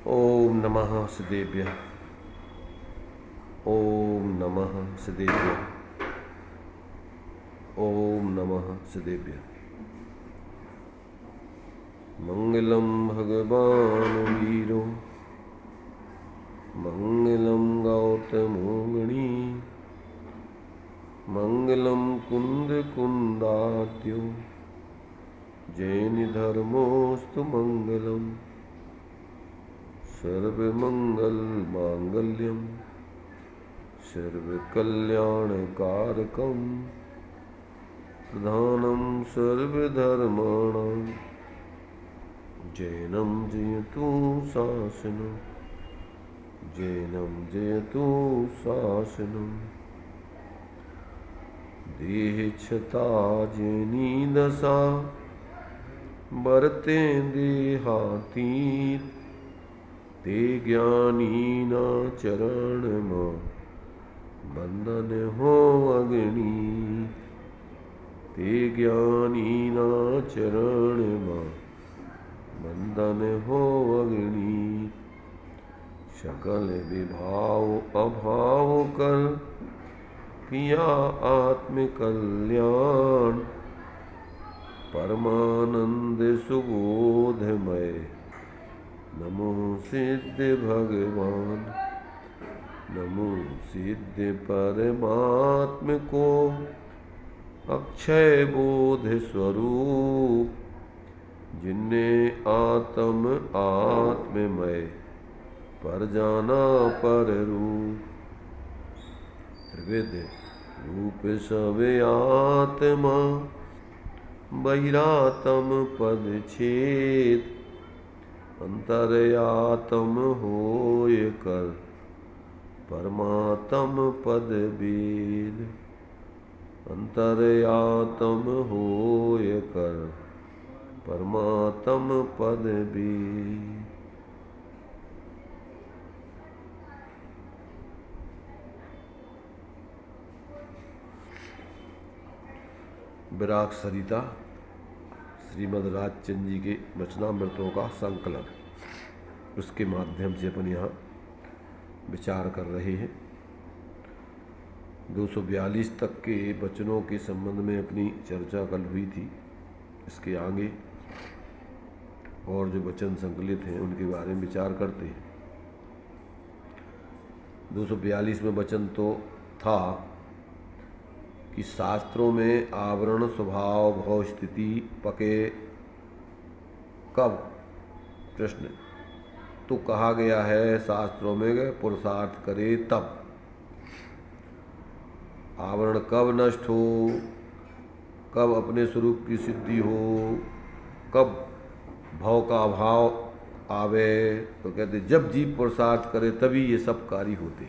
ओम नमः सिद्धेभ्यः। ओम नमः सिद्धेभ्यः। ओम नमः सिद्धेभ्यः। मंगलम भगवान वीरो मंगलम गौतमोमणि मंगलम कुंद कुंदात्यो जैन धर्मोस्तु मंगलम सर्वमंगल मांगल्यम सर्वकल्याणकारकम प्रधानम सर्वधर्माणां जैनम जयतु शासनम जैनम जयतु शासनम देहच्छता जैनी दशा बरते देहातीत ते ज्ञानी न चरण बंधन हो अग्नि ते ज्ञानी न चरण बंधन हो अग्नि सकल विभाव अभाव कर किया आत्म कल्याण परमानंद सुबोधमय नमो सिद्ध भगवान नमो सिद्ध परमात्म को अक्षय बोध स्वरूप जिनने आत्म आत्ममय पर जाना पर रूप त्रिविध रूप सब आत्मा बहिरातम पद छेद अंतरयातम होय कर परमात्म पद वेद अंतरयातम होय कर परमात्म पद वेद। विराग सरिता श्रीमद् राजचंद्र जी के वचनामृतों का संकलन, उसके माध्यम से अपन यहाँ विचार कर रहे हैं। 242 तक के वचनों के संबंध में अपनी चर्चा कल हुई थी। इसके आगे और जो वचन संकलित हैं उनके बारे में विचार करते हैं। 242 में वचन तो था कि शास्त्रों में आवरण स्वभाव भव स्थिति पके कब, प्रश्न तो कहा गया है शास्त्रों में पुरुषार्थ करे तब। आवरण कब नष्ट हो, कब अपने स्वरूप की सिद्धि हो, कब भव का अभाव आवे, तो कहते जब जीव पुरुषार्थ करे तभी ये सब कार्य होते।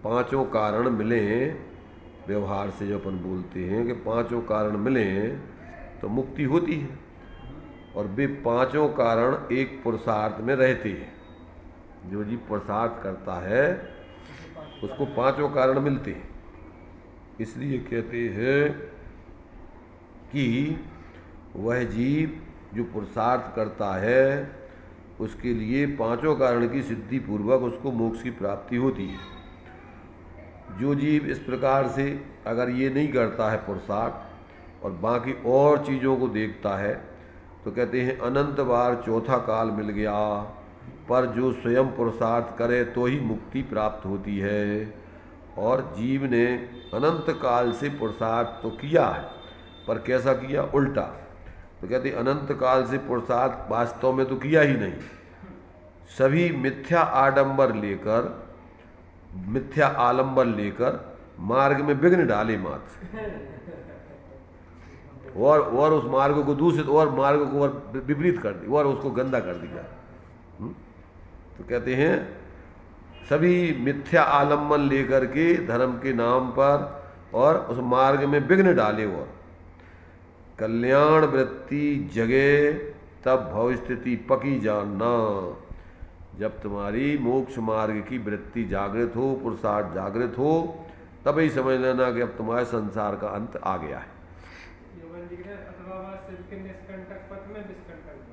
पांचों कारण मिले, व्यवहार से जो अपन बोलते हैं कि पांचों कारण मिले तो मुक्ति होती है, और वे पांचों कारण एक पुरुषार्थ में रहते हैं। जो जीव पुरुषार्थ करता है उसको पांचों कारण मिलते हैं। इसलिए कहते हैं कि वह जीव जो पुरुषार्थ करता है उसके लिए पांचों कारण की सिद्धि पूर्वक उसको मोक्ष की प्राप्ति होती है। जो जीव इस प्रकार से अगर ये नहीं करता है पुरुषार्थ और बाकी और चीज़ों को देखता है तो कहते हैं अनंत बार चौथा काल मिल गया, पर जो स्वयं पुरुषार्थ करे तो ही मुक्ति प्राप्त होती है। और जीव ने अनंत काल से पुरुषार्थ तो किया है, पर कैसा किया, उल्टा। तो कहते अनंत काल से पुरुषार्थ वास्तव में तो किया ही नहीं, सभी मिथ्या आडंबर लेकर, मिथ्या आलंबर लेकर मार्ग में विघ्न डाले मात्र, और उस मार्ग को दूषित और मार्ग को और विपरीत कर दिया और उसको गंदा कर दिया। तो कहते हैं सभी मिथ्या आलम्बन लेकर के धर्म के नाम पर और उस मार्ग में विघ्न डाले, और कल्याण वृत्ति जगे तब भव स्थिति पकी जानना। जब तुम्हारी मोक्ष मार्ग की वृत्ति जागृत हो, पुरुषार्थ जागृत हो, तभी समझ लेना कि अब तुम्हारे संसार का अंत आ गया है।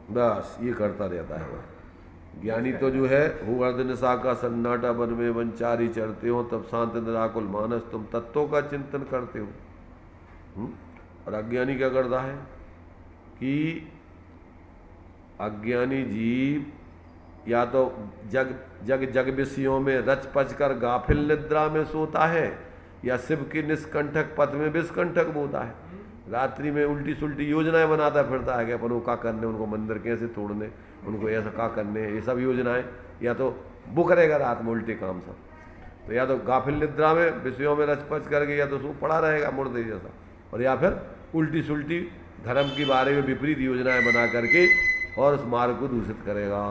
बस ये करता रहता है वह। ज्ञानी तो जो है हूँ अर्धनिशा का सन्नाटा वन में वनचारी चढ़ते हो तब शांत निराकुल मानस तुम तत्वों का चिंतन करते हो। और अज्ञानी क्या करता है कि अज्ञानी जीव या तो जग जग जग विषयों में रच पच कर गाफिल निद्रा में सोता है या शिव के निष्कंठक पथ में विष्कंठक बोता है। रात्रि में उल्टी सुल्टी योजनाएं बनाता फिरता है कि अपन को क्या करने, उनको मंदिर कैसे तोड़ने, उनको ऐसा क्या करने, ये सब योजनाएं। या तो वो करेगा रात में उल्टे काम सब, तो या तो गाफिल निद्रा में विषयों में रच पच करके या तो सो पड़ा रहेगा मुर्दे जैसा, और या फिर उल्टी सुल्टी धर्म के बारे में विपरीत योजनाएं बना करके और उस मार्ग को दूषित करेगा।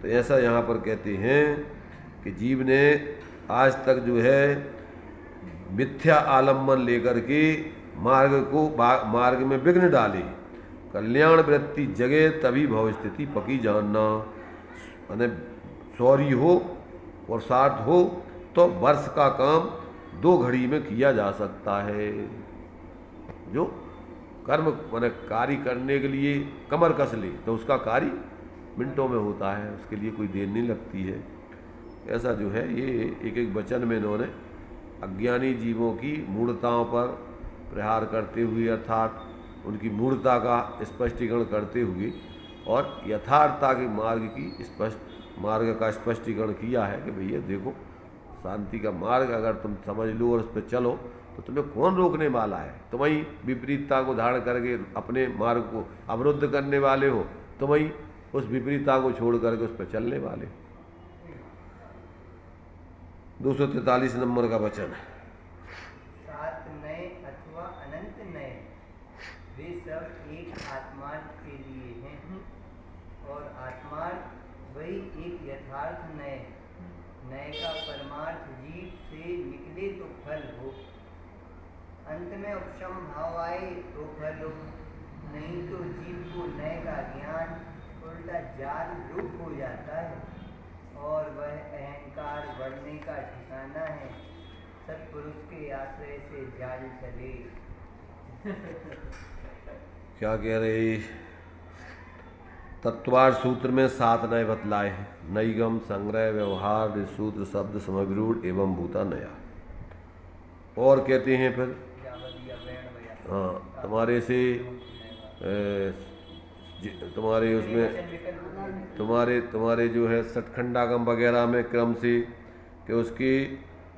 तो ऐसा यहाँ पर कहते हैं कि जीव ने आज तक जो है मिथ्या आलम्बन लेकर के मार्ग में विघ्न डाले। कल्याण वृत्ति जगे तभी भव स्थिति पकी जानना। माने सौरी हो और सार्थ हो तो वर्ष का काम 2 घड़ी में किया जा सकता है। जो कर्म माने कार्य करने के लिए कमर कस ले तो उसका कार्य मिनटों में होता है, उसके लिए कोई देर नहीं लगती है। ऐसा जो है ये एक एक वचन में इन्होंने अज्ञानी जीवों की मूढ़ताओं पर प्रहार करते हुए अर्थात उनकी मूढ़ता का स्पष्टीकरण करते हुए और यथार्थता के मार्ग का स्पष्टीकरण किया है कि भैया देखो, शांति का मार्ग अगर तुम समझ लो और उस पर चलो तो तुम्हें कौन रोकने वाला है। तुम ही विपरीतता को धारण करके अपने मार्ग को अवरुद्ध करने वाले हो, तुम ही उस विपरीतता को छोड़ करके उस पर चलने वाले। 243 नंबर का वचन है। सात नए अथवा अनंत नए वे सब एक आत्मार्थ के लिए हैं और आत्मार्थ वही एक यथार्थ नए नए का परमार्थ जीव से निकले तो फल हो, अंत में उपशम भाव आए तो फल हो, नहीं तो जीव को नए का ज्ञान उल्टा जाल रूप हो जाता है और वह अहंकार बढ़ने का ठिकाना है। सत्पुरुष के आश्रय से जाल चले। क्या कह रहे? तत्वार सूत्र में 7 नए बतलाए हैं। नईगम, संग्रह, व्यवहार, सूत्र, शब्द, समग्रूढ़ एवं भूता नया। और कहते हैं फिर हाँ तुम्हारे से तुम्हारे उसमें तुम्हारे जो है सठखंडागम वगैरह में क्रम से कि उसकी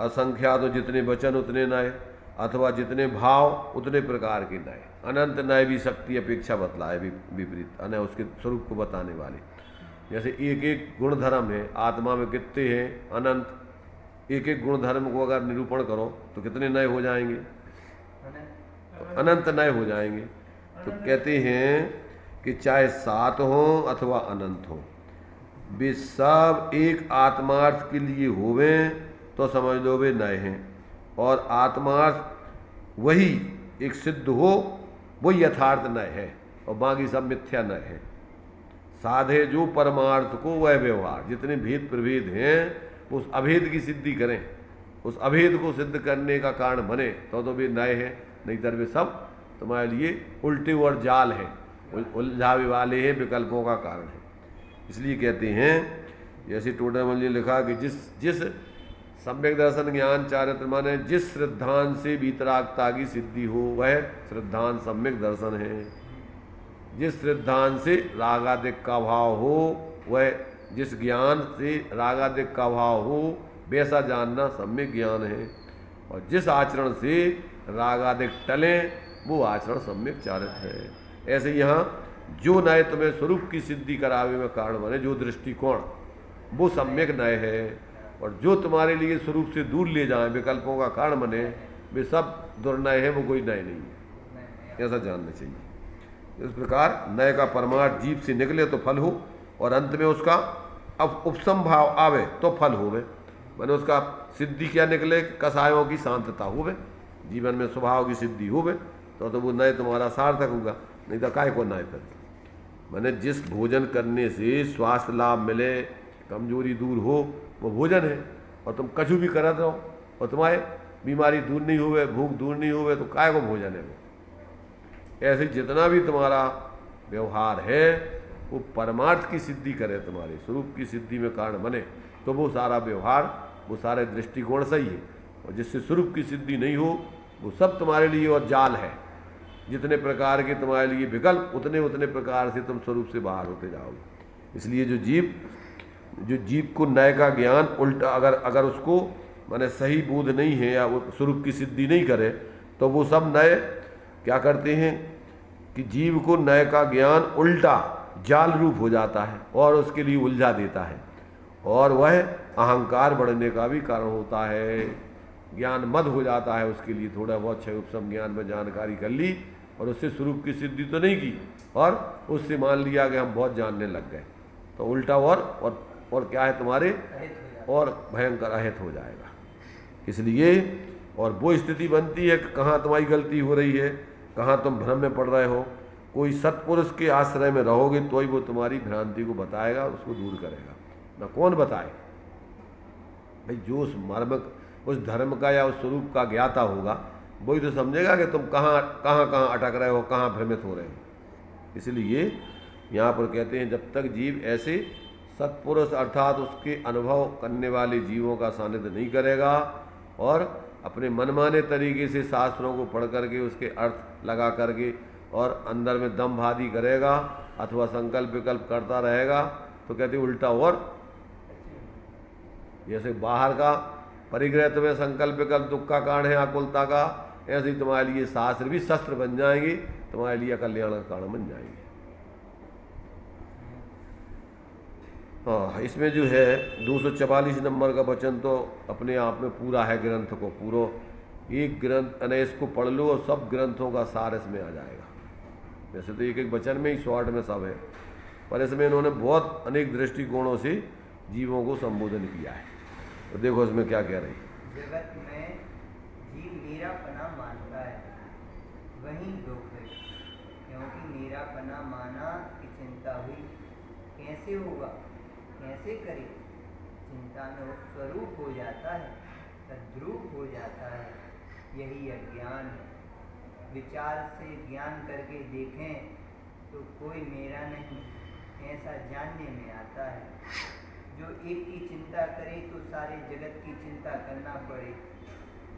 असंख्या तो जितने वचन उतने नए अथवा जितने भाव उतने प्रकार के नए। अनंत नए भी शक्ति अपेक्षा बतलाए विपरीत अनय उसके स्वरूप को बताने वाले। जैसे एक एक गुण धर्म है आत्मा में कितने हैं अनंत। एक एक गुण धर्म को अगर निरूपण करो तो कितने नए हो जाएंगे? तो अनंत नए हो जाएंगे। तो कहते हैं कि चाहे 7 हो अथवा अनंत हो, वे सब एक आत्मार्थ के लिए होवे तो समझ लो वे नए हैं। और आत्मार्थ वही एक सिद्ध हो वो यथार्थ नए है और बाकी सब मिथ्या नए है। साधे जो परमार्थ को वह व्यवहार, जितने भेद प्रभेद हैं उस अभेद की सिद्धि करें, उस अभेद को सिद्ध करने का कारण बने तो वे नए हैं, नहीं तो वे सब तुम्हारे लिए उल्टे और जाल हैं, उलझावे वाले हैं, विकल्पों का कारण है। इसलिए कहते हैं जैसे टोडामल ने लिखा कि जिस सम्यक दर्शन ज्ञान चारित्र माने जिस श्रद्धांत से वीतरागता की सिद्धि हो वह श्रद्धांत सम्यक दर्शन है। जिस श्रद्धांत से रागादिक का भाव हो वह, जिस ज्ञान से रागादिक का भाव हो वैसा जानना सम्यक ज्ञान है। और जिस आचरण से रागादिक टले वो आचरण सम्यक चारित्र है। ऐसे यहाँ जो नए तुम्हें स्वरूप की सिद्धि करावे में कारण बने, जो दृष्टिकोण वो सम्यक नए है। और जो तुम्हारे लिए स्वरूप से दूर ले जाए विकल्पों का कारण बने वे सब दुर्नय है, वो कोई नए नहीं है। ऐसा जानना चाहिए। इस प्रकार नए का परमार्थ जीव से निकले तो फल हो और अंत में उसका अब उपसम भाव आवे तो फल होवे। मैंने उसका सिद्धि क्या निकले? कसायों की शांतता होवे, जीवन में स्वभाव की सिद्धि होवे तो वो नए तुम्हारा सार्थक होगा, नहीं तो काय को नए फिर। मैंने जिस भोजन करने से स्वास्थ्य लाभ मिले, कमजोरी दूर हो वो भोजन है। और तुम कछु भी करत रहो और तुम्हारे बीमारी दूर नहीं हुए, भूख दूर नहीं हुए तो काय को भोजन है वो। ऐसे जितना भी तुम्हारा व्यवहार है वो परमार्थ की सिद्धि करे, तुम्हारे स्वरूप की सिद्धि में कारण बने, तो वो सारा व्यवहार, वो सारे दृष्टिकोण सही है। और जिससे स्वरूप की सिद्धि नहीं हो, वो सब तुम्हारे लिए और जाल है। जितने प्रकार के तुम्हारे लिए विकल्प, उतने उतने प्रकार से तुम स्वरूप से बाहर होते जाओगे। इसलिए जो जीव को नए का ज्ञान उल्टा, अगर उसको माने सही बोध नहीं है या वो स्वरूप की सिद्धि नहीं करे, तो वो सब नए क्या करते हैं कि जीव को नए का ज्ञान उल्टा जाल रूप हो जाता है और उसके लिए उलझा देता है, और वह अहंकार बढ़ने का भी कारण होता है। ज्ञान मद हो जाता है उसके लिए, थोड़ा बहुत क्षय उपशम ज्ञान में जानकारी कर ली और उससे स्वरूप की सिद्धि तो नहीं की, और उससे मान लिया कि हम बहुत जानने लग गए, तो उल्टा और क्या है तुम्हारे और भयंकर अहित हो जाएगा। इसलिए और वो स्थिति बनती है कि कहाँ तुम्हारी गलती हो रही है, कहाँ तुम भ्रम में पड़ रहे हो। कोई सत्पुरुष के आश्रय में रहोगे तो ही वो तुम्हारी भ्रांति को बताएगा, उसको दूर करेगा। ना कौन बताए भाई, जो उस मर्म, उस धर्म का या उस स्वरूप का ज्ञाता होगा, वही तो समझेगा कि तुम कहाँ अटक रहे हो, कहाँ भ्रमित हो रहे हो। इसलिए यहाँ पर कहते हैं जब तक जीव ऐसे सत्पुरुष अर्थात उसके अनुभव करने वाले जीवों का सानिध्य नहीं करेगा और अपने मनमाने तरीके से शास्त्रों को पढ़ करके उसके अर्थ लगा करके और अंदर में दम भादी करेगा अथवा संकल्प विकल्प करता रहेगा, तो कहते उल्टा और जैसे बाहर का परिग्रह तुम्हें संकल्प विकल्प दुख का कारण है, आकुलता का, ऐसे ही तुम्हारे लिए शास्त्र भी शस्त्र बन जाएंगे, तुम्हारे लिए कल्याण का कारण बन जाएंगे। हाँ, इसमें जो है 244 नंबर का वचन तो अपने आप में पूरा है, ग्रंथ को पूरा एक ग्रंथ अने इसको पढ़ लो और सब ग्रंथों का सार इसमें आ जाएगा। वैसे तो एक एक वचन में ही शॉर्ट में सब है, पर इसमें इन्होंने बहुत अनेक दृष्टिकोणों से जीवों को संबोधन किया है। तो देखो इसमें क्या कह रही है। जगत में जीव मेरापना मानता है, वही दुख है, क्योंकि मेरापना माना कि चिंता हुई, कैसे होगा, कैसे करे, चिंता में वो स्वरूप हो जाता है, तद्रूप हो जाता है, यही अज्ञान है। विचार से ज्ञान करके देखें तो कोई मेरा नहीं, ऐसा जानने में आता है। जो एक की चिंता करे तो सारे जगत की चिंता करना पड़े,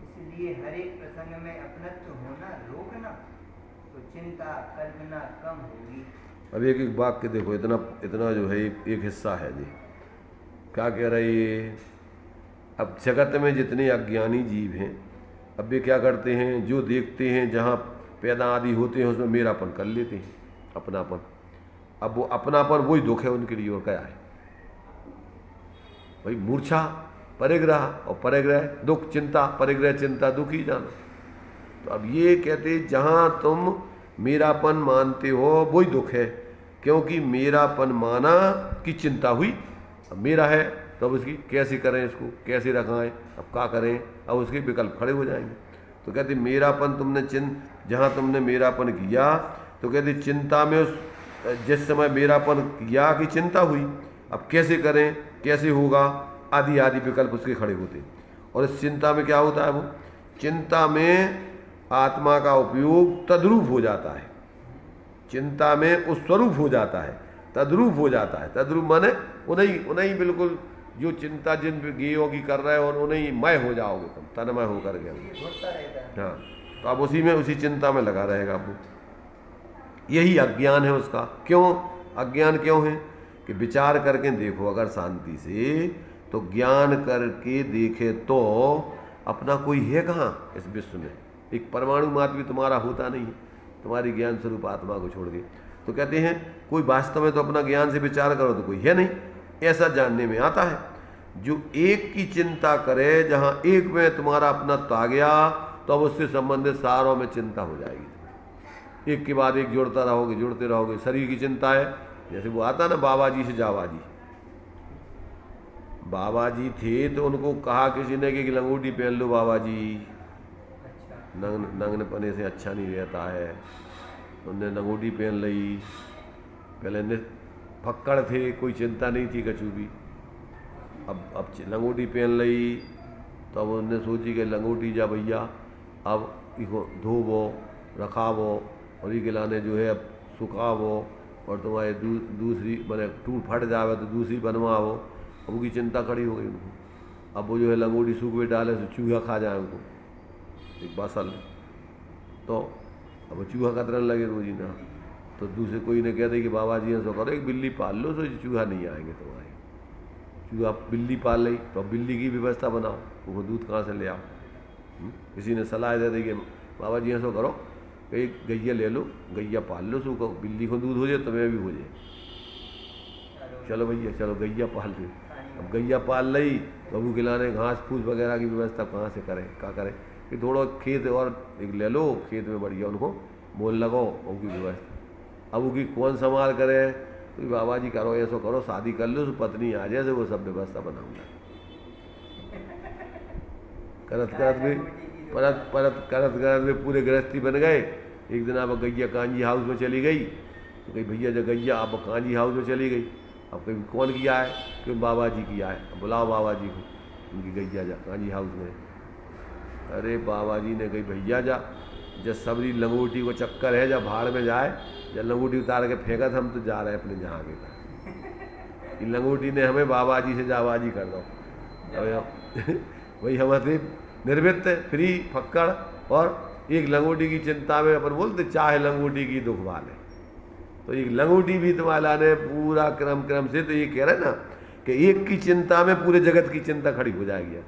इसलिए हर एक प्रसंग में अपनत्व होना रोकना, तो चिंता कल्पना कम होगी। अब एक एक वाक्य देखो, इतना जो है एक हिस्सा है जी, क्या कह रही है। अब जगत में जितने अज्ञानी जीव हैं, अब वे क्या करते हैं, जो देखते हैं जहाँ पैदा आदि होते हैं उसमें मेरापन कर लेते हैं, अपनापन। अब वो अपनापन वही दुख है उनके लिए, और क्या है भाई, मूर्छा परिग्रह और परिग्रह दुख, चिंता परिग्रह चिंता दुख ही जाना। तो अब ये कहते जहाँ तुम मेरापन मानते हो वही दुख है, क्योंकि मेरापन माना कि चिंता हुई। अब मेरा है तो अब उसकी कैसे करें, इसको कैसे रखाएं, अब क्या करें, अब उसके विकल्प खड़े हो जाएंगे। तो कहते मेरापन तुमने जहाँ तुमने मेरापन किया, तो कहते चिंता में उस जिस समय मेरापन किया कि चिंता हुई, अब कैसे करें, कैसे होगा, आदि आदि विकल्प उसके खड़े होते। और इस चिंता में क्या होता है, वो चिंता में आत्मा का उपयोग तद्रूप हो जाता है, चिंता में उस स्वरूप हो जाता है, तद्रूप हो जाता है। तद्रूप माने उन्हीं बिल्कुल जो चिंता जिन गेयों की कर रहे हो और उन्हीं मय हो जाओगे तुम, तन्मय होकर के। हाँ, तो अब उसी में उसी चिंता में लगा रहेगा वो। यही अज्ञान है उसका। क्यों अज्ञान क्यों है कि विचार करके देखो अगर शांति से, तो ज्ञान करके देखे तो अपना कोई है कहाँ इस विश्व में, एक परमाणु मात्र भी तुम्हारा होता नहीं है, तुम्हारी ज्ञान स्वरूप आत्मा को छोड़ के। तो कहते हैं कोई वास्तव में तो अपना ज्ञान से विचार करो तो कोई है नहीं, ऐसा जानने में आता है। जो एक की चिंता करे, जहाँ एक में तुम्हारा अपना आ गया, तो अब उससे संबंधित सारों में चिंता हो जाएगी। एक के बाद एक जुड़ते रहोगे। शरीर की चिंता है, जैसे वो आता ना बाबा जी से जावा जी। बाबा जी थे तो उनको कहा किसी ने कि लंगोटी पहन लो बाबा जी, नंगन पने से अच्छा नहीं रहता है। उनने लंगोटी पहन ली, पहले फक्कड़ थे, कोई चिंता नहीं थी कछु भी। अब लंगोटी पहन ली, तो अब उनने सोची कि लंगोटी जा भैया, अब इसको धोवो रखावो और ये गिलाने जो है अब सुखावो और तुम्हारे दूसरी मैंने टूट फट जावे तो दूसरी बनवाओ, अब उनकी चिंता खड़ी हो गई उनको। अब वो जो है लंगोटी सूख में डाले तो चूहा खा जाए उनको, एक बासल, तो अब वो चूहा कतरने लगे रोजी ना, तो दूसरे कोई ने कह दे कि बाबा जी ऐसा करो एक बिल्ली पाल लो तो चूहा नहीं आएंगे तुम्हारे। चूहा बिल्ली पाल ली तो अब बिल्ली की व्यवस्था बनाओ, उनको दूध कहाँ से ले आओ। किसी ने सलाह दे दी कि बाबा जी ऐसा करो एक गैया ले लो, गैया पाल लो, सो बिल्ली को दूध हो जाए तुम्हें भी हो जाए। चलो भैया चलो गैया पाल ली। अब गैया पाल ली तो बबू खिलाने घास फूस वगैरह की व्यवस्था कहाँ से करें, क्या करें कि थोड़ा खेत और एक ले लो, खेत में बढ़िया उनको मोल लगाओ उनकी व्यवस्था। अब उनकी कौन संभाल करे, तो बाबा जी करो ऐसा करो शादी कर लो तो पत्नी आ जाए, वो सब व्यवस्था बनाऊंगा। करत करत में परत परत करत करत में पूरे गृहस्थी बन गए। एक दिन अब गैया कांजी हाउस में चली गई, तो कही भैया जब गैया अब कांजी हाउस में चली गई, अब कहीं कौन किया है, क्यों बाबा जी किया है, अब बुलाओ बाबा जी को, उनकी गैया जा कांजी हाउस में। अरे बाबा जी ने कही भैया जा, जब सबरी लंगोटी को चक्कर है, जब भाड़ में जाए, जब लंगोटी उतार के फेंकत हम तो जा रहे हैं अपने जहाँ के, इन लंगोटी ने हमें बाबा जी से जाबाजी कर दो। वही हमारे निर्मित फ्री फक्कड़, और एक लंगोटी की चिंता में अपन बोलते चाहे लंगोटी की दुख वाले, तो एक लंगोटी भी तुम्हारा ने पूरा क्रम से, तो ये कह रहे ना कि एक की चिंता में पूरे जगत की चिंता खड़ी हो जाएगी।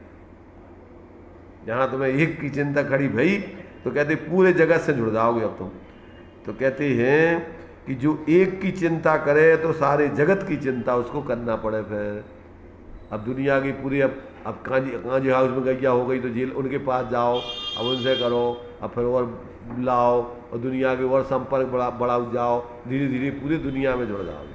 जहाँ तुम्हें एक की चिंता खड़ी भई तो कहते पूरे जगत से जुड़ जाओगे अब तुम। तो कहते हैं कि जो एक की चिंता करे तो सारे जगत की चिंता उसको करना पड़े। फिर अब दुनिया की पूरी अब कांजी हाउस में गैया हो गई तो जेल उनके पास जाओ, अब उनसे करो, अब फिर और लाओ और दुनिया के और संपर्क बढ़ाओ जाओ, धीरे धीरे पूरी दुनिया में जुड़ जाओगे।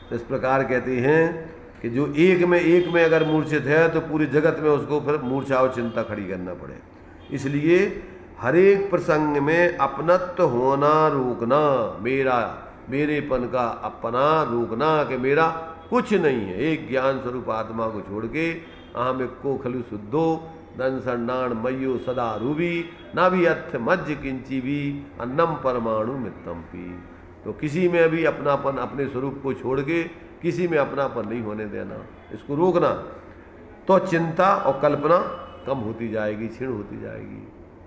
तो इस प्रकार कहते हैं कि जो एक में अगर मूर्छित है तो पूरे जगत में उसको फिर मूर्छा और चिंता खड़ी करना पड़े। इसलिए हर एक प्रसंग में अपनत्व होना रोकना, मेरेपन का अपना रोकना कि मेरा कुछ नहीं है, एक ज्ञान स्वरूप आत्मा को छोड़ के अहम को खलु शुद्धो दंसन्नाण मयो सदा रूबी ना भी अर्थ मज्ज किंची भी अन्नम परमाणु मित्तम पी। तो किसी में भी अपनापन, अपने स्वरूप को छोड़ के किसी में अपनापन नहीं होने देना, इसको रोकना, तो चिंता और कल्पना कम होती जाएगी, क्षीण होती जाएगी।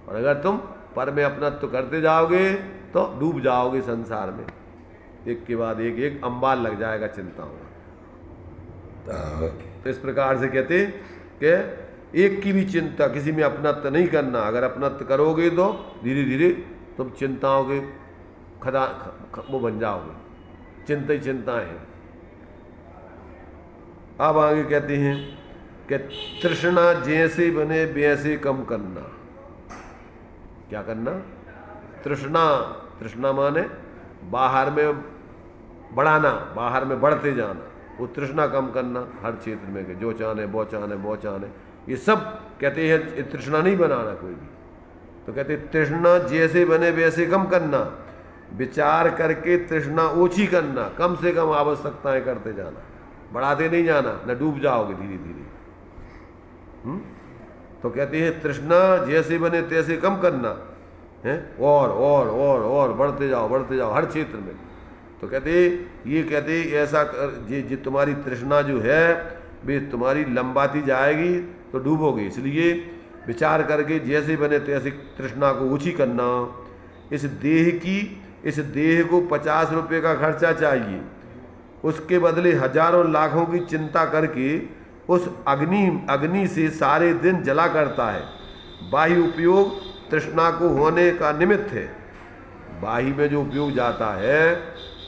और अगर तुम पर में अपनत्व करते जाओगे तो डूब जाओगे संसार में, एक के बाद एक अंबाल लग जाएगा चिंताओं का। तो इस प्रकार से कहते कि एक की भी चिंता, किसी में अपनत्व नहीं करना। अगर अपनत्व करोगे तो धीरे धीरे तुम चिंताओं के वो बन जाओगे, चिंता ही चिंताएं हैं। अब आगे कहते हैं कि तृष्णा जैसे बने वैसे कम करना। क्या करना? तृष्णा माने बाहर में बढ़ाना, बाहर में बढ़ते जाना, वो तृष्णा कम करना हर क्षेत्र में, के जो चाहने वो चाहने वो चाहने, ये सब कहते हैं तृष्णा नहीं बनाना कोई भी। तो कहते तृष्णा जैसे बने वैसे कम करना, विचार करके तृष्णा ओछी करना, कम से कम आवश्यकताएं करते जाना, बढ़ाते नहीं जाना, न डूब जाओगे धीरे धीरे। तो कहते हैं तृष्णा जैसे बने तैसे कम करना है, और बढ़ते जाओ हर क्षेत्र में। तो कहते ऐसा कर, तुम्हारी तृष्णा जो है वे तुम्हारी लंबाती जाएगी तो डूबोगे। इसलिए विचार करके जैसे बने तैसे तृष्णा को ऊंची करना। इस देह को 50 रुपये का खर्चा चाहिए, उसके बदले हजारों लाखों की चिंता करके उस अग्नि से सारे दिन जला करता है। बाह्य उपयोग तृष्णा को होने का निमित्त है। बाह्य में जो उपयोग जाता है,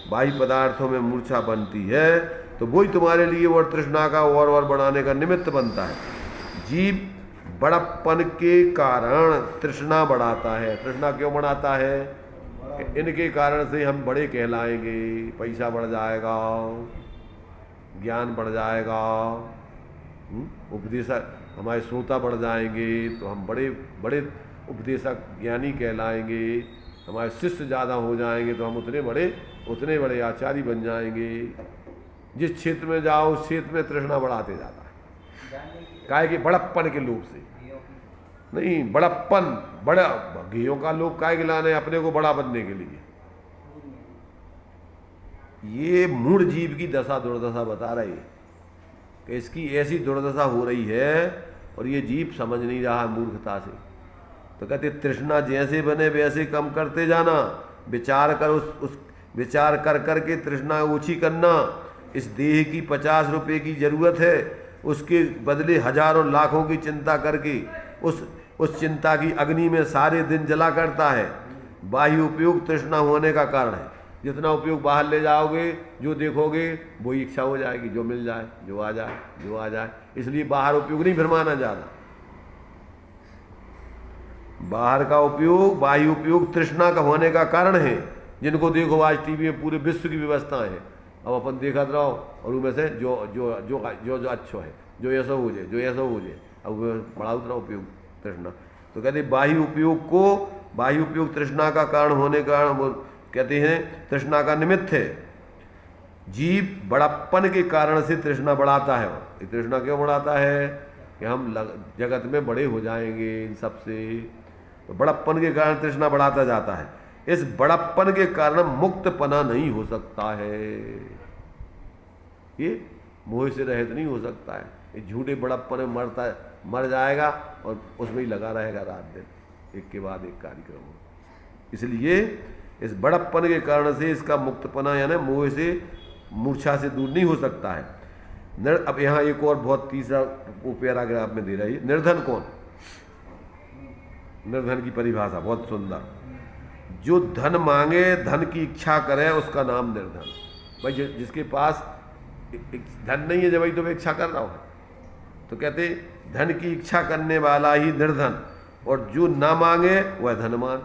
बाह्य पदार्थों में मूर्छा बनती है, तो वही तुम्हारे लिए वो तृष्णा का और बढ़ाने का निमित्त बनता है। जीव बड़प्पन के कारण तृष्णा बढ़ाता है। तृष्णा क्यों बढ़ाता है? इनके कारण से हम बड़े कहलाएंगे, पैसा बढ़ जाएगा, ज्ञान बढ़ जाएगा, उपदेशक हमारे श्रोता बढ़ जाएंगे तो हम बड़े बड़े उपदेशक ज्ञानी कहलाएंगे, हमारे शिष्य ज़्यादा हो जाएंगे तो हम उतने बड़े आचार्य बन जाएंगे। जिस क्षेत्र में जाओ उस क्षेत्र में तृष्णा बढ़ाते जाता है। काहे कि बड़प्पन के लोभ से नहीं, बड़प्पन, बड़ा घियों का लोभ काहे के लाने? अपने को बड़ा बनने के लिए। ये मूढ़ जीव की दशा दुर्दशा बता रही है कि इसकी ऐसी दुर्दशा हो रही है और ये जीव समझ नहीं रहा है मूर्खता से। तो कहते तृष्णा जैसे बने वैसे कम करते जाना, विचार कर उस विचार कर करके तृष्णा ओछी करना। इस देह की 50 रुपए की जरूरत है, उसके बदले हजारों लाखों की चिंता करके उस चिंता की अग्नि में सारे दिन जला करता है। बाह्य उपयोग तृष्णा होने का कारण है। जितना उपयोग बाहर ले जाओगे, जो देखोगे वही इच्छा हो जाएगी, जो मिल जाए, जो आ जाए, जो आ जाए। इसलिए बाहर उपयोग नहीं भरमाना ज़्यादा। बाहर का उपयोग, बाह्य उपयोग तृष्णा का होने का कारण है। जिनको देखो आज टीवी में पूरे विश्व की व्यवस्था है, अब अपन देखत रहो और उनमें से जो जो जो जो जो अच्छो है, जो ऐसा हो जाए, जो ऐसा हो जाए, अब बड़ा उतना उपयोग तृष्णा। तो कहते बाह्य उपयोग को, बाह्य उपयोग तृष्णा का कारण होने का कहते हैं तृष्णा का निमित्त है। जीव बड़प्पन के कारण से तृष्णा बढ़ाता है। ये तृष्णा क्यों बढ़ाता है कि हम जगत में बड़े हो जाएंगे इन सब से, तो बड़प्पन के कारण तृष्णा बढ़ाता जाता है। इस बड़प्पन के कारण मुक्तपना नहीं हो सकता है, ये मोह से रहित नहीं हो सकता है। ये झूठे बड़प्पन में मर जाएगा और उसमें ही लगा रहेगा रात दिन, एक के बाद एक कार्यक्रम। इसलिए इस बड़प्पन के कारण से इसका मुक्तपना यानी मोह से, मूर्छा से दूर नहीं हो सकता है। अब यहाँ एक और बहुत तीसरा पैराग्राफ में दे रही है, निर्धन कौन। निर्धन की परिभाषा बहुत सुंदर। जो धन मांगे, धन की इच्छा करे, उसका नाम निर्धन। भाई जिसके पास धन नहीं है, जब वही तो मैं इच्छा कर रहा हूँ, तो कहते धन की इच्छा करने वाला ही निर्धन, और जो ना मांगे वह धनवान।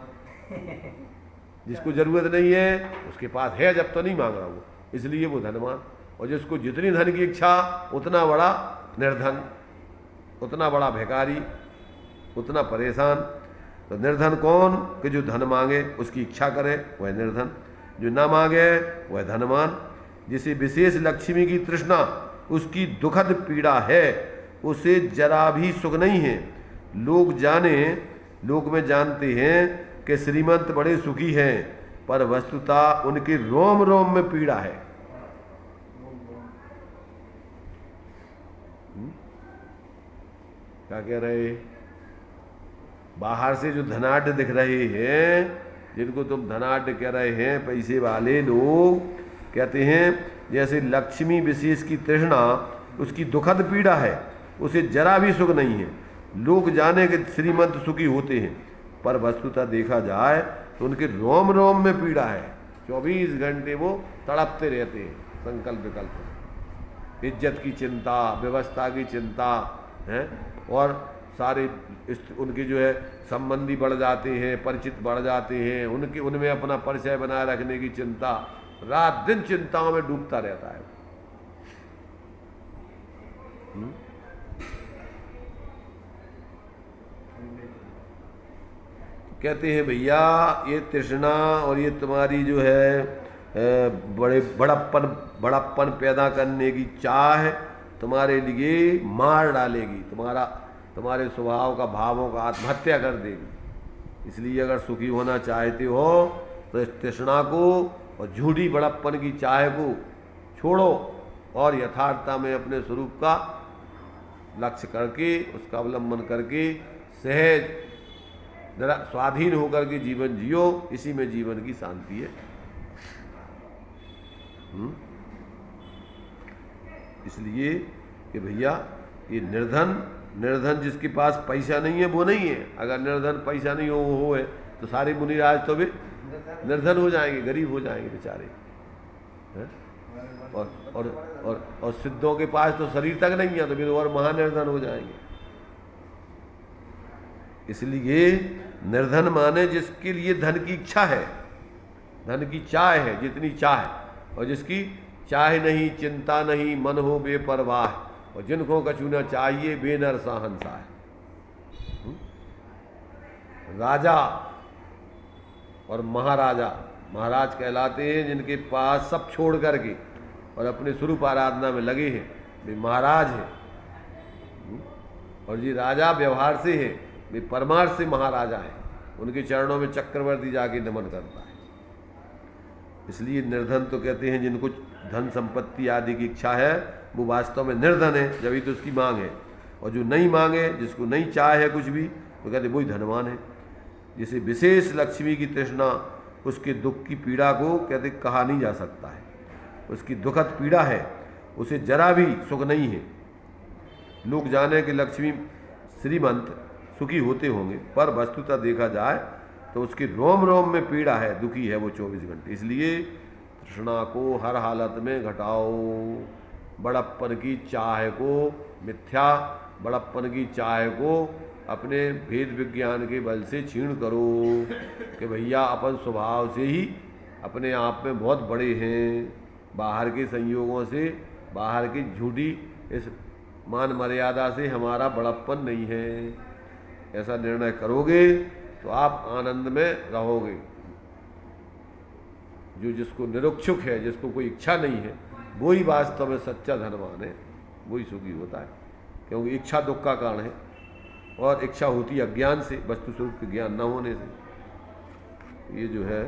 जिसको जरूरत नहीं है, उसके पास है जब तो नहीं मांग रहा वो, इसलिए वो धनवान। और जिसको जितनी धन की इच्छा उतना बड़ा निर्धन, उतना बड़ा भिखारी, उतना परेशान। तो निर्धन कौन कि जो धन मांगे, उसकी इच्छा करे, वह निर्धन। जो ना मांगे वह धनवान। जिसे विशेष लक्ष्मी की तृष्णा, उसकी दुखद पीड़ा है, उसे जरा भी सुख नहीं है। लोग में जानते हैं कि श्रीमंत बड़े सुखी हैं, पर वस्तुतः उनके रोम रोम में पीड़ा है। क्या कह रहे, बाहर से जो धनाढ़ दिख रहे हैं, जिनको तुम धनाढ़ कह रहे हैं, पैसे वाले लोग, कहते हैं जैसे लक्ष्मी विशेष की तृष्णा, उसकी दुखद पीड़ा है, उसे जरा भी सुख नहीं है। लोग जाने के श्रीमंत सुखी होते हैं, पर वस्तुतः देखा जाए तो उनके रोम रोम में पीड़ा है। 24 घंटे वो तड़पते रहते हैं, संकल्प विकल्प, इज्जत की चिंता, व्यवस्था की चिंता है, और सारे उनके जो है संबंधी बढ़ जाते हैं, परिचित बढ़ जाते हैं, उनमें अपना परिचय बनाए रखने की चिंता, रात दिन चिंताओं में डूबता रहता है। कहते हैं भैया ये तृष्णा और ये तुम्हारी जो है बड़प्पन पैदा करने की चाह तुम्हारे लिए मार डालेगी, तुम्हारे स्वभाव का, भावों का आत्महत्या कर देगी। इसलिए अगर सुखी होना चाहते हो तो इस तृष्णा को और झूठी बड़प्पन की चाह को छोड़ो और यथार्थता में अपने स्वरूप का लक्ष्य करके, उसका अवलंबन करके सहज जरा स्वाधीन होकर के जीवन जियो। इसी में जीवन की शांति है। इसलिए कि भैया ये निर्धन जिसके पास पैसा नहीं है वो नहीं है। अगर निर्धन पैसा नहीं हो है तो सारे मुनिराज तो भी निर्धन हो जाएंगे, गरीब हो जाएंगे बेचारे। और सिद्धों के पास तो शरीर तक नहीं है तो फिर और महानिर्धन हो जाएंगे। इसलिए निर्धन माने जिसके लिए धन की इच्छा है, धन की चाह है, जितनी चाह, और जिसकी चाह नहीं, चिंता नहीं, मन हो बेपरवाह, और जिनको कछु न चाहिए बेनर साहंसा है। राजा और महाराज कहलाते हैं जिनके पास सब छोड़ करके और अपने स्वरूप आराधना में लगे हैं, वे महाराज हैं। और जी राजा व्यवहार से है, वे परमार्थ से महाराजा हैं। उनके चरणों में चक्रवर्ती जाके नमन करता है। इसलिए निर्धन तो कहते हैं जिनको धन संपत्ति आदि की इच्छा है वो वास्तव में निर्धन है, जब ही तो उसकी मांग है। और जो नहीं मांगे, जिसको नहीं चाह है कुछ भी, तो कहते वही धनवान है। जिसे विशेष लक्ष्मी की तृष्णा, उसके दुख की पीड़ा को कहते कहा नहीं जा सकता है। उसकी दुखद पीड़ा है, उसे जरा भी सुख नहीं है। लोग जाने कि लक्ष्मी श्रीमंत सुखी होते होंगे, पर वस्तुतः देखा जाए तो उसके रोम रोम में पीड़ा है, दुखी है वो 24 घंटे। इसलिए तृष्णा को हर हालत में घटाओ। बड़प्पन की चाह को, मिथ्या बड़प्पन की चाह को अपने भेद विज्ञान के बल से क्षीण करो कि भैया अपन स्वभाव से ही अपने आप में बहुत बड़े हैं, बाहर के संयोगों से, बाहर की झूठी इस मान मर्यादा से हमारा बड़प्पन नहीं है। ऐसा निर्णय करोगे तो आप आनंद में रहोगे। जो जिसको निरुक्षुक है, जिसको कोई इच्छा नहीं है, वही वास्तव में सच्चा धनवान है, वही सुखी होता है। क्योंकि इच्छा दुख का कारण है, और इच्छा होती है अज्ञान से, वस्तु स्वरूप के ज्ञान न होने से। ये जो है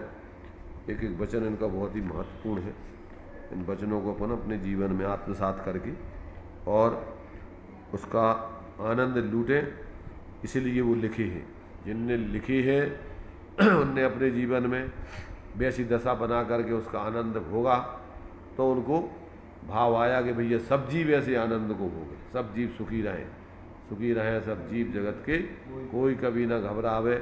एक एक वचन इनका बहुत ही महत्वपूर्ण है। इन वचनों को अपन अपने जीवन में आत्मसात करके और उसका आनंद लूटें, इसीलिए वो लिखे हैं। जिनने लिखे हैं उनने अपने जीवन में वैसी दशा बना करके उसका आनंद भोगा, तो उनको भाव आया कि भैया सब जीव ऐसे आनंद को भोगे, सब जीव सुखी रहें, सुखी रहें सब जीव जगत के, कोई कभी न घबरावे।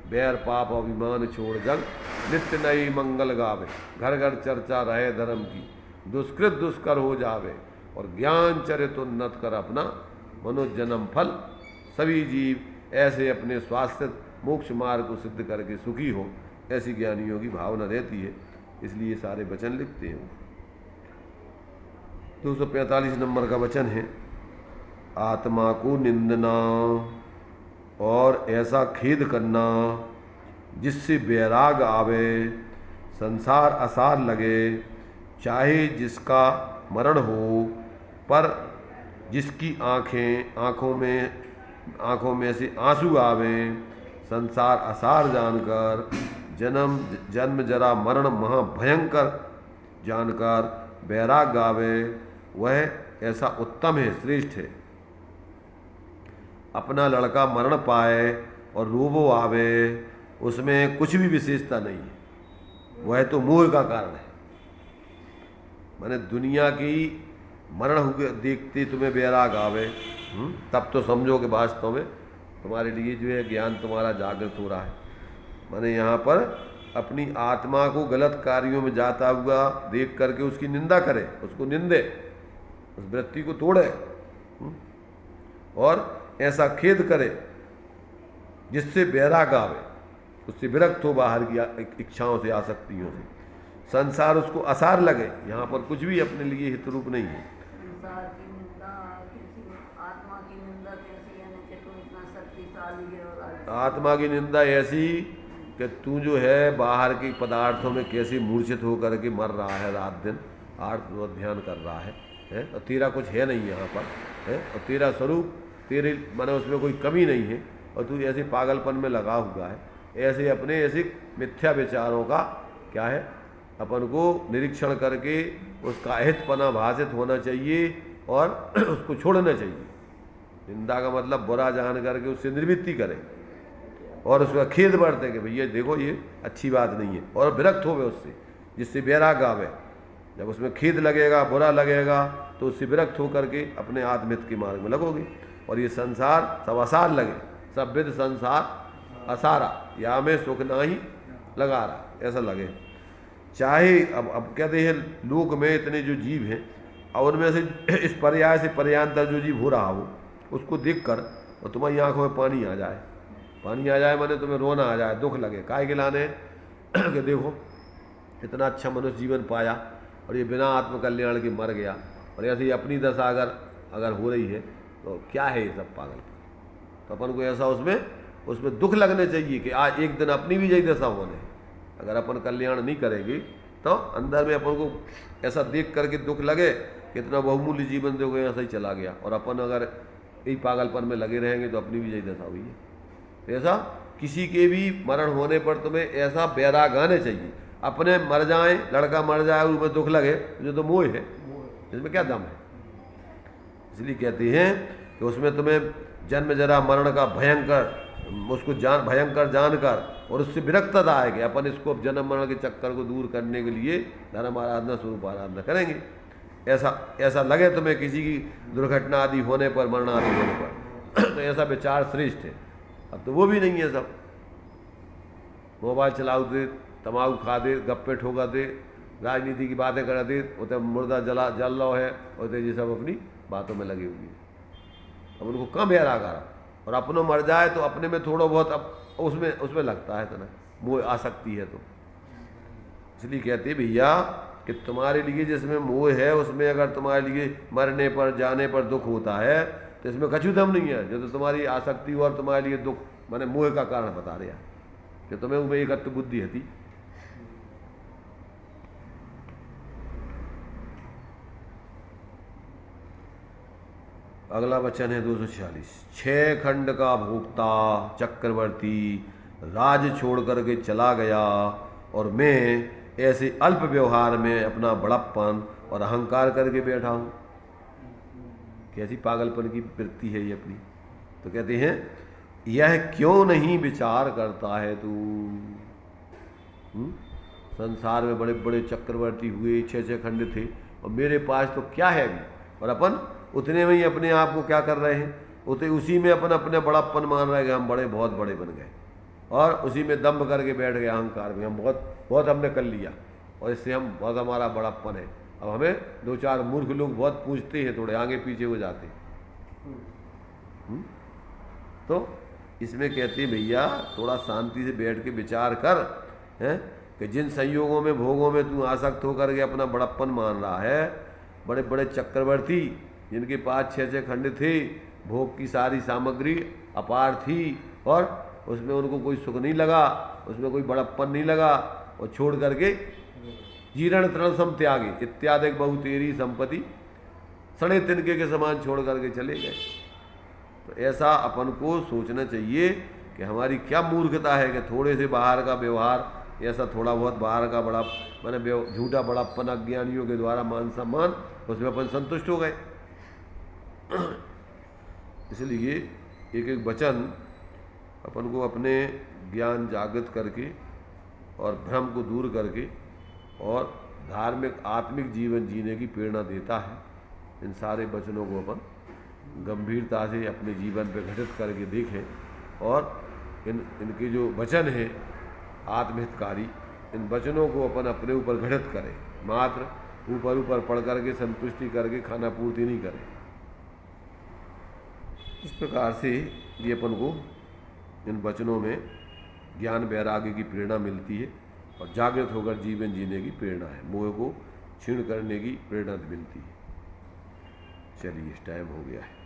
बैर पाप अभिमान छोड़ जग, नित्य नई मंगल गावे। घर घर चर्चा रहे धर्म की, दुष्कृत दुष्कर हो जावे। और ज्ञान चरित उन्नत कर अपना मनुष्य जन्म फल। सभी जीव ऐसे अपने स्वास्थ्य मोक्ष मार्ग को सिद्ध करके सुखी हो, ऐसी ज्ञानियों की भावना रहती है। इसलिए सारे वचन लिखते हैं। 245 नंबर का वचन है, आत्मा को निंदना और ऐसा खेद करना जिससे वैराग आवे, संसार आसार लगे। चाहे जिसका मरण हो, पर जिसकी आँखों में से आंसू आवे। संसार आसार जानकर, जन्म जरा मरण महाभयंकर जानकर वैराग गावे, वह ऐसा उत्तम है, श्रेष्ठ है। अपना लड़का मरण पाए और रोबो आवे, उसमें कुछ भी विशेषता नहीं है, वह तो मोह का कारण है। माने दुनिया की मरण हुए देखते तुम्हें वैराग आवे, तब तो समझो कि वास्तव में तुम्हारे लिए जो है ज्ञान तुम्हारा जागृत हो रहा है। माने यहाँ पर अपनी आत्मा को गलत कार्यों में जाता हुआ देख करके उसकी निंदा करे, उसको निंदे, उस वृत्ति को तोड़े, और ऐसा खेद करे जिससे वैराग आवे, उससे विरक्त हो बाहर की इच्छाओं से, आसक्तियों से। संसार उसको आसार लगे, यहाँ पर कुछ भी अपने लिए हितरूप नहीं है। संसार की निंदा कैसी, आत्मा की निंदा कैसी, यानी कि तुम इतना शक्तिशाली है। और आत्मा की निंदा ऐसी कि तू जो है बाहर के पदार्थों में कैसे मूर्छित होकर के मर रहा है, रात दिन आत्म ध्यान कर रहा है, और तेरा कुछ है नहीं यहाँ पर, है, और तेरा स्वरूप तेरे माने उसमें कोई कमी नहीं है, और तू ऐसे पागलपन में लगा हुआ है। ऐसे अपने ऐसे मिथ्या विचारों का क्या है, अपन को निरीक्षण करके उसका अहितपना भाषित होना चाहिए और उसको छोड़ना चाहिए। निंदा का मतलब बुरा जान करके उससे निवृत्ति करें और उसका खेद बढ़ते कि भैया देखो ये अच्छी बात नहीं है, और विरक्त होवे उससे, जिससे वैराग आवे। जब उसमें खेद लगेगा, बुरा लगेगा, तो उससे विरक्त होकर के अपने आत्मित के मार्ग में लगोगे। और ये संसार सब आसार लगे, सब विध संसार असारा, या में सुख नाही लगा रहा, ऐसा लगे। चाहे अब कहते हैं लोक में इतने जो जीव हैं, और उनमें से इस पर्याय से पर्यांतर जो जीव हो रहा हो, उसको देखकर और तुम्हारी आंखों में पानी आ जाए, पानी आ जाए माने तुम्हें रोना आ जाए, दुख लगे। काहे के लाने कि देखो इतना अच्छा मनुष्य जीवन पाया और ये बिना आत्मकल्याण के मर गया, और ऐसी अपनी दशा अगर हो रही है तो क्या है ये सब पागलपन। तो अपन को ऐसा उसमें दुख लगने चाहिए कि आज एक दिन अपनी भी यही दशा होने। अगर अपन कल्याण नहीं करेंगे तो अंदर में अपन को ऐसा देख करके दुख लगे कि इतना बहुमूल्य जीवन देखो ऐसा ही चला गया, और अपन अगर यही पागलपन में लगे रहेंगे तो अपनी भी यही दशा हुई है। ऐसा किसी के भी मरण होने पर तुम्हें ऐसा वैराग आने चाहिए, अपने मर जाए, लड़का मर जाए उसमें दुख लगे, जो तो मोह है, इसमें क्या दम है। इसलिए कहते हैं कि उसमें तुम्हें जन्म जरा मरण का भयंकर, उसको भयंकर जानकर और उससे विरक्तता आएगी। अपन इसको जन्म मरण के चक्कर को दूर करने के लिए धर्म आराधना, स्वरूप आराधना करेंगे। ऐसा लगे तुम्हें किसी की दुर्घटना आदि होने पर, मरण आदि होने पर तो ऐसा विचार श्रेष्ठ है। अब तो वो भी नहीं है, सब मोबाइल चलाते, तम्बाकू खाते, गप्पे ठोकाते, राजनीति की बातें कराते, उतने मुर्दा जल रहा है और ये सब अपनी बातों में लगी हुई है। अब उनको कम है रागारा, और अपनों मर जाए तो अपने में थोड़ा बहुत अब उसमें लगता है ना, मोह आसक्ति है। तो इसलिए कहते भैया कि तुम्हारे लिए जिसमें मोह है, उसमें अगर तुम्हारे लिए मरने पर, जाने पर दुख होता है तो इसमें कछु दम नहीं है। जो तो तुम्हारी आसक्ति और तुम्हारे लिए दुख माने मोह का कारण बता रहे हैं कि तुम्हें उसमें एकत्व बुद्धि हती। अगला वचन है 246। 6 खंड का भोक्ता चक्रवर्ती राज छोड़ करके चला गया, और मैं ऐसे अल्प व्यवहार में अपना बड़प्पन और अहंकार करके बैठा हूँ। कैसी पागलपन की वृत्ति है ये अपनी। तो कहते हैं यह क्यों नहीं विचार करता है तू। संसार में बड़े बड़े चक्रवर्ती हुए, 6 खंड थे, और मेरे पास तो क्या है अभी, और अपन उतने में ही अपने आप को क्या कर रहे हैं, उसी में अपन अपने बड़ापन मान रहे हैं कि हम बहुत बड़े बन गए, और उसी में दम्भ करके बैठ गए अहंकार में। हम बहुत हमने कर लिया, और इससे हम बहुत हमारा बड़ापन है। अब हमें 2-4 मूर्ख लोग बहुत पूछते हैं, थोड़े आगे पीछे हो जाते हैं। तो इसमें कहते हैं भैया थोड़ा शांति से बैठ के विचार कर, हैं कि जिन संयोगों में, भोगों में तू आसक्त होकर के अपना बड़प्पन मान रहा है, बड़े बड़े चक्रवर्ती जिनके पास 6 खंड थे, भोग की सारी सामग्री अपार थी, और उसमें उनको कोई सुख नहीं लगा, उसमें कोई बड़प्पन नहीं लगा, और छोड़ करके जीर्ण तृण सम त्यागे इत्यादि बहु तेरी संपत्ति सड़े तिनके के समान छोड़ करके चले गए। तो ऐसा अपन को सोचना चाहिए कि हमारी क्या मूर्खता है कि थोड़े से बाहर का व्यवहार, ऐसा थोड़ा बहुत बाहर का बड़ा मैंने झूठा बड़ापन अज्ञानियों के द्वारा मान सम्मान, उसमें अपन संतुष्ट हो गए। इसलिए एक एक वचन अपन को अपने ज्ञान जागृत करके और भ्रम को दूर करके और धार्मिक आत्मिक जीवन जीने की प्रेरणा देता है। इन सारे वचनों को अपन गंभीरता से अपने जीवन पे घटित करके देखें, और इनके जो वचन हैं आत्महितकारी, इन वचनों को अपन अपने ऊपर घटित करें। मात्र ऊपर पढ़ करके संतुष्टि करके खाना पूर्ति नहीं करें। इस प्रकार से ये अपन को इन वचनों में ज्ञान वैराग्य की प्रेरणा मिलती है, और जागृत होकर जीवन जीने की प्रेरणा है, मोह को क्षीण करने की प्रेरणा मिलती है। चलिए इस टाइम हो गया है।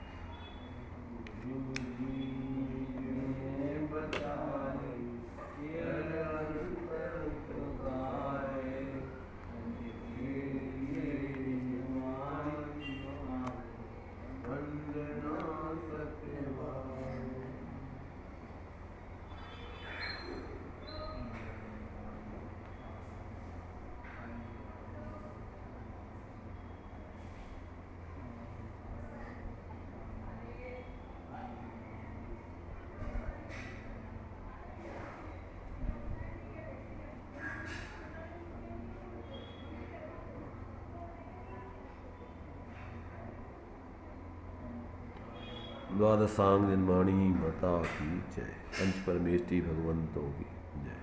द्वादशांग जन्माणी माता की जय। पंच परमेष्टि भगवंतों की जय।